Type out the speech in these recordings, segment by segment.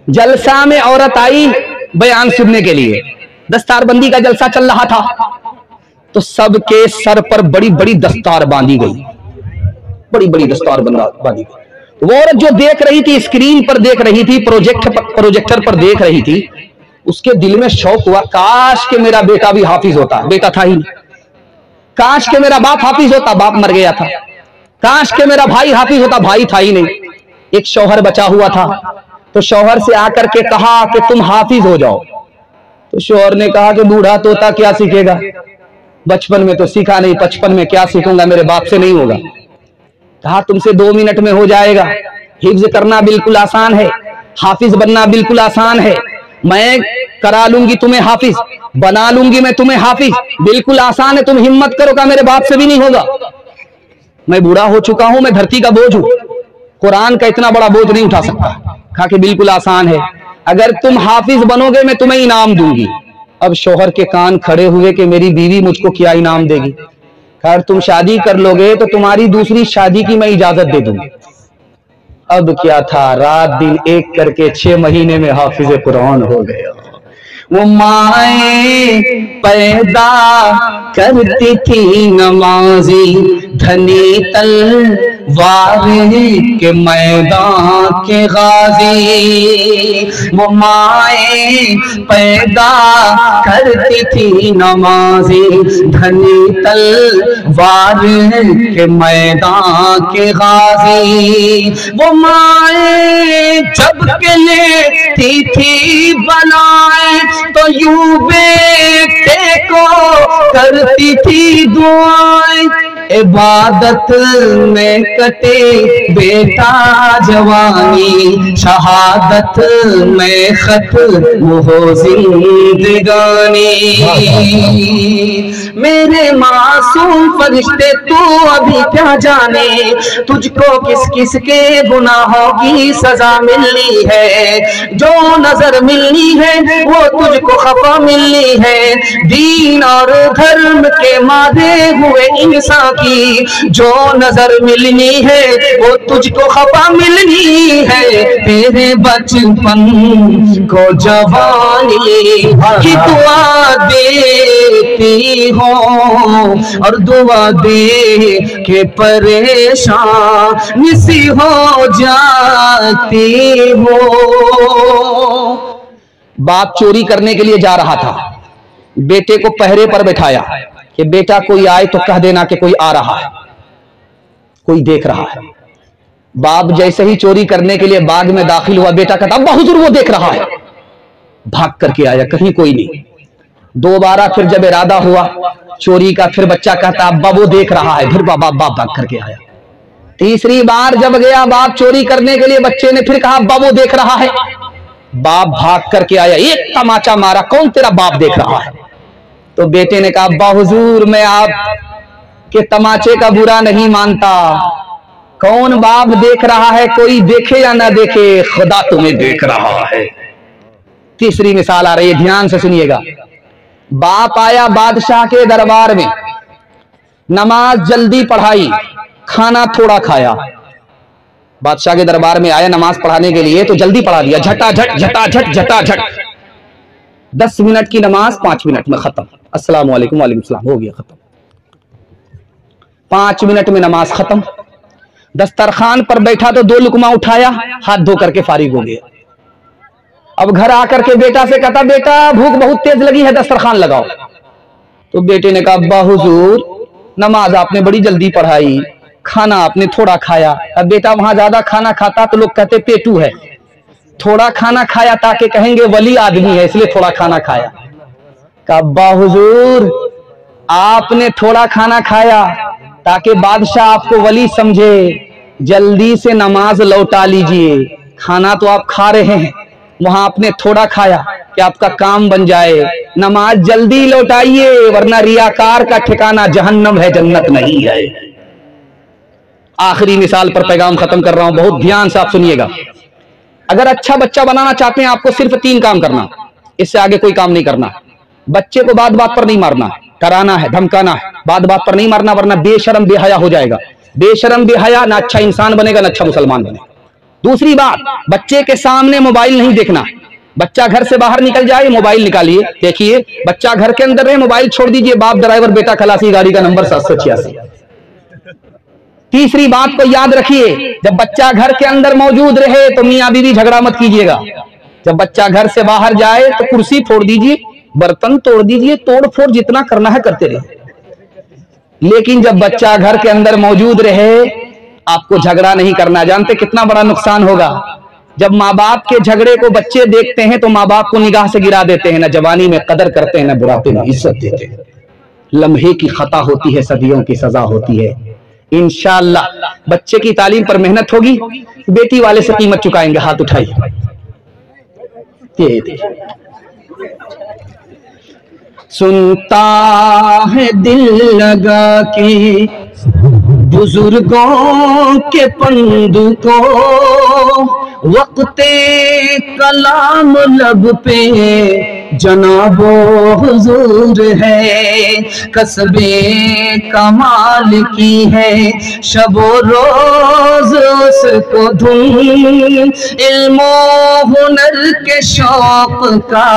जलसा में औरत आई बयान सुनने के लिए, दस्तारबंदी का जलसा चल रहा था, तो सबके सर पर बड़ी बड़ी दस्तार बांधी गई, बड़ी बड़ी दस्तार बांधी गई। वो औरत जो देख रही थी, स्क्रीन पर देख रही थी, प्रोजेक्टर पर देख रही थी, उसके दिल में शौक हुआ, काश के मेरा बेटा भी हाफिज होता। बेटा था ही नहीं। काश के मेरा बाप हाफिज होता, बाप मर गया था। काश के मेरा भाई हाफिज होता, भाई था ही नहीं। एक शौहर बचा हुआ था, तो शौहर से आकर के कहा कि तुम हाफिज हो जाओ। तो शौहर ने कहा कि बूढ़ा तोता क्या सीखेगा, बचपन में तो सीखा नहीं, 55 में क्या सीखूंगा, मेरे बाप से नहीं होगा। कहा तुमसे 2 मिनट में हो जाएगा, हिफ्ज करना बिल्कुल आसान है, हाफिज बनना बिल्कुल आसान है, मैं करा लूंगी तुम्हें हाफिज, बना लूंगी मैं तुम्हें हाफिज, बिल्कुल आसान है, तुम हिम्मत करो। का मेरे बाप से भी नहीं होगा, मैं बूढ़ा हो चुका हूं, मैं धरती का बोझ हूं, कुरान का इतना बड़ा बोझ नहीं उठा सकता। कहा कि बिल्कुल आसान है, अगर तुम हाफिज बनोगे मैं तुम्हें इनाम दूंगी। अब शौहर के कान खड़े हुए कि मेरी बीवी मुझको क्या इनाम देगी। अगर तुम शादी कर लोगे तो तुम्हारी दूसरी शादी की मैं इजाजत दे दूंगी। अब क्या था, रात दिन एक करके 6 महीने में हाफिज कुरान हो गया। वो माए पैदा करती थी नमाजी, धनी तलवार के मैदान के गाजी। वो माए पैदा करती थी नमाजी, धनी तलवार के मैदान के गाजी। वो माए जब के लेती थी बनाए, तो यूं बेटे को करती थी दुआएं। इबादत में कटे बेटा जवानी, शहादत में खत्म हो जिंदगानी। मेरे मासूम फरिश्ते तू अभी क्या जाने, तुझको किस किस के गुनाहों की सजा मिलनी है। जो नजर मिलनी है वो तुझको खफा मिलनी है, दीन और धर्म के मारे हुए इंसान की जो नजर मिलनी है वो तुझको खफा मिलनी है। तेरे बचपन को जवानी की दुआ देती हो, और दुआ दे के परेशान सी हो जाती हो। बाप चोरी करने के लिए जा रहा था, बेटे को पहरे पर बैठाया कि बेटा कोई आए तो कह देना कि कोई आ रहा है, कोई देख रहा है। बाप जैसे ही चोरी करने के लिए बाग में दाखिल हुआ, बेटा कहता अब्बा हुजूर वो देख रहा है। भाग करके आया, कहीं कोई नहीं। दोबारा फिर जब इरादा हुआ चोरी का, फिर बच्चा कहता अब्बा वो देख रहा है, फिर बाप भाग करके आया। तीसरी बार जब गया बाप चोरी करने के लिए, बच्चे ने फिर कहा अब्बा वो देख रहा है। बाप भाग करके आया, एक तमाचा मारा, कौन तेरा बाप देख रहा है? तो बेटे ने कहा अब्बा हुजूर मैं आप के तमाचे का बुरा नहीं मानता, कौन बाप देख रहा है, कोई देखे या ना देखे, खुदा तुम्हें देख रहा है। तीसरी मिसाल आ रही है, ध्यान से सुनिएगा। बाप आया बादशाह के दरबार में, नमाज जल्दी पढ़ाई, खाना थोड़ा खाया। बादशाह के दरबार में आया नमाज पढ़ाने के लिए तो जल्दी पढ़ा दिया, झटाझट झटाझट झटाझट। 10 मिनट की नमाज 5 मिनट में खत्म, अस्सलाम वालेकुम वालेकुम सलाम, हो गया खत्म। 5 मिनट में नमाज खत्म। दस्तरखान पर बैठा तो 2 लुकमा उठाया, हाथ धो करके फारिग हो गया। अब घर आकर के बेटा से कहता बेटा भूख बहुत तेज लगी है, दस्तरखान लगाओ। तो बेटे ने कहा अब्बा हुजूर नमाज आपने बड़ी जल्दी पढ़ाई, खाना आपने थोड़ा खाया। अब बेटा वहां ज्यादा खाना खाता तो लोग कहते पेटू है, थोड़ा खाना खाया ताकि कहेंगे वली आदमी है, इसलिए थोड़ा खाना खाया। कहा अब्बा हुजूर आपने थोड़ा खाना खाया ताकि बादशाह आपको वली समझे, जल्दी से नमाज लौटा लीजिए। खाना तो आप खा रहे हैं, वहां आपने थोड़ा खाया कि आपका काम बन जाए, नमाज जल्दी लौटाइए वरना रियाकार का ठिकाना जहन्नम है, जन्नत नहीं है। आखिरी मिसाल पर पैगाम खत्म कर रहा हूं, बहुत ध्यान से आप सुनिएगा। अगर अच्छा बच्चा बनाना चाहते हैं आपको सिर्फ 3 काम करना, इससे आगे कोई काम नहीं करना। बच्चे को बात बात पर नहीं मारना, कराना है, धमकाना है, बात बात पर नहीं मारना वरना बेशरम बेहया हो जाएगा। बेशरम बेहया ना अच्छा इंसान बनेगा ना अच्छा मुसलमान बनेगा। दूसरी बात, बच्चे के सामने मोबाइल नहीं देखना। बच्चा घर से बाहर निकल जाए, मोबाइल निकालिए, देखिए। बच्चा घर के अंदर रहे, मोबाइल छोड़ दीजिए। बाप ड्राइवर, बेटा खलासी, गाड़ी का नंबर 786। तीसरी बात को याद रखिए, जब बच्चा घर के अंदर मौजूद रहे तो मियां बीवी झगड़ा मत कीजिएगा। जब बच्चा घर से बाहर जाए तो कुर्सी फोड़ दीजिए, बर्तन तोड़ दीजिए, तोड़ फोड़ जितना करना है करते रहिए। लेकिन जब बच्चा घर के अंदर मौजूद रहे, आपको झगड़ा नहीं करना। जानते कितना बड़ा नुकसान होगा? जब माँ बाप के झगड़े को बच्चे देखते हैं तो माँ बाप को निगाह से गिरा देते हैं, ना जवानी में कदर करते हैं, ना बुढ़ापे में इज्जत देते हैं। लम्हे की खता होती है, सदियों की सजा होती है। इंशाअल्लाह बच्चे की तालीम पर मेहनत होगी, बेटी वाले से कीमत चुकाएंगे। हाथ उठाइए। सुनता है दिल लगा के बुजुर्गों के पंदु को, वक्ते कलाम लब पे जनाबो हुजूर है। कसबे कमाल की है शबो रोज उसको धुन, इल्मो हुनर के शौक का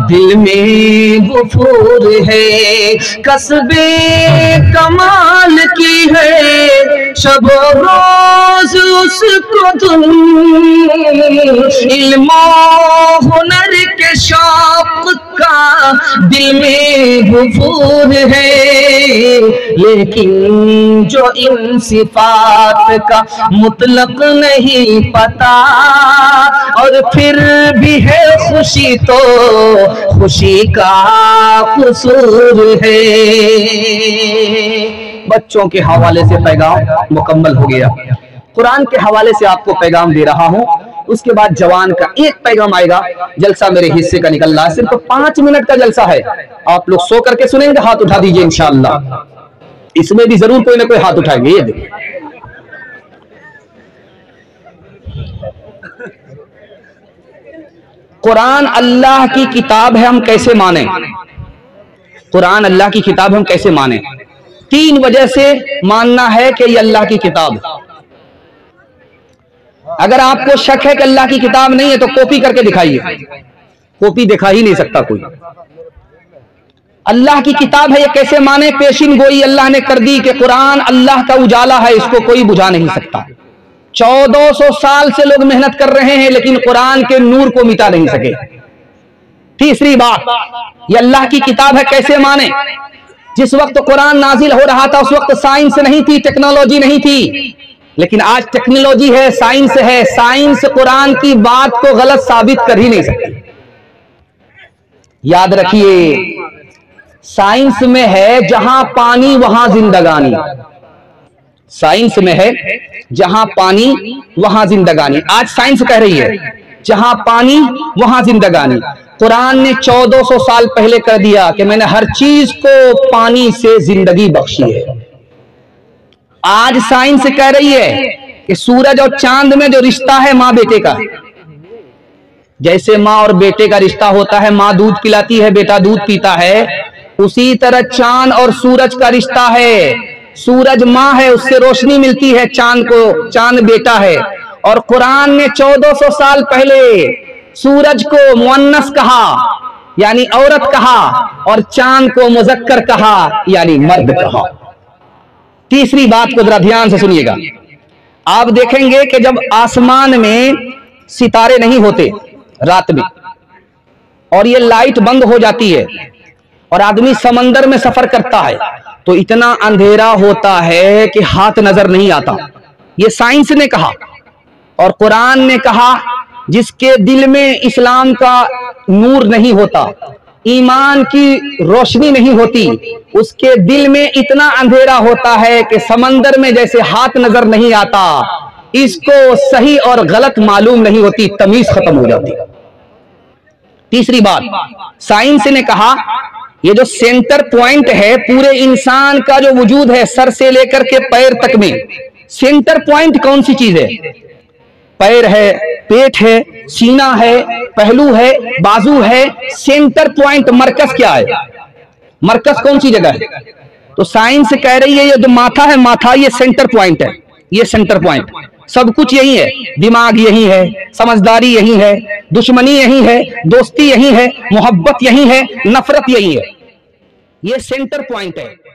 दिल में गुफूर है। कसबे कमाल की है शबो रोज उसको धुन, इल्मो हुनर के शौक का दिल में गुफूर है। लेकिन जो इन सिफात का मुतलक नहीं पता, और फिर भी है खुशी तो खुशी का कसूर है। बच्चों के हवाले से पैगाम मुकम्मल हो गया। कुरान के हवाले से आपको पैगाम दे रहा हूं। उसके बाद जवान का एक पैगाम आएगा। जलसा मेरे हिस्से का निकल रहा है, सिर्फ 5 मिनट का जलसा है। आप लोग सो करके सुनेंगे, हाथ उठा दीजिए इंशाअल्लाह। इसमें भी जरूर कोई ना कोई हाथ उठाएंगे। ये देखिए, कुरान अल्लाह की किताब है, हम कैसे माने? कुरान अल्लाह की किताब हम कैसे माने? 3 वजह से मानना है कि ये अल्लाह की किताब है। अगर आपको शक है कि अल्लाह की किताब नहीं है तो कॉपी करके दिखाइए। कॉपी दिखा ही नहीं सकता कोई। अल्लाह की किताब है, ये कैसे माने? पेशिन गोई अल्लाह ने कर दी कि कुरान अल्लाह का उजाला है, इसको कोई बुझा नहीं सकता। 1400 साल से लोग मेहनत कर रहे हैं, लेकिन कुरान के नूर को मिटा नहीं सके। तीसरी बात, ये अल्लाह की किताब है कैसे माने? जिस वक्त कुरान नाजिल हो रहा था उस वक्त साइंस नहीं थी, टेक्नोलॉजी नहीं थी। लेकिन आज टेक्नोलॉजी है, साइंस है। साइंस कुरान की बात को गलत साबित कर ही नहीं सकती। याद रखिए, साइंस में है जहां पानी वहां जिंदगानी। साइंस में है जहां पानी वहां जिंदगानी। आज साइंस कह रही है जहां पानी वहां जिंदगानी। कुरान ने 1400 साल पहले कर दिया कि मैंने हर चीज को पानी से जिंदगी बख्शी है। आज साइंस कह रही है कि सूरज और चांद में जो रिश्ता है माँ बेटे का, जैसे माँ और बेटे का रिश्ता होता है, माँ दूध पिलाती है, बेटा दूध पीता है, उसी तरह चांद और सूरज का रिश्ता है। सूरज माँ है, उससे रोशनी मिलती है चांद को, चांद बेटा है। और कुरान ने 1400 साल पहले सूरज को मुअन्नस कहा यानी औरत कहा, और चांद को मुज़क्कर कहा यानी मर्द कहा। तीसरी बात को जरा ध्यान से सुनिएगा। आप देखेंगे कि जब आसमान में सितारे नहीं होते रात में, और ये लाइट बंद हो जाती है, और आदमी समंदर में सफर करता है, तो इतना अंधेरा होता है कि हाथ नजर नहीं आता। ये साइंस ने कहा। और कुरान ने कहा जिसके दिल में इस्लाम का नूर नहीं होता, ईमान की रोशनी नहीं होती, उसके दिल में इतना अंधेरा होता है कि समंदर में जैसे हाथ नजर नहीं आता, इसको सही और गलत मालूम नहीं होती, तमीज खत्म हो जाती। तीसरी बात, साइंस ने कहा ये जो सेंटर पॉइंट है पूरे इंसान का जो वजूद है, सर से लेकर के पैर तक में, सेंटर पॉइंट कौन सी चीज है? पैर है, पेट है, सीना है, पहलू है, बाजू है। सेंटर पॉइंट मरकज क्या है? मरकज कौन सी जगह है? तो साइंस कह रही है ये जो माथा है, माथा ये सेंटर पॉइंट है। ये सेंटर पॉइंट, सब कुछ यही है, दिमाग यही है, समझदारी यही है, दुश्मनी यही है, दोस्ती यही है, मोहब्बत यही है, नफरत यही है। ये सेंटर पॉइंट है।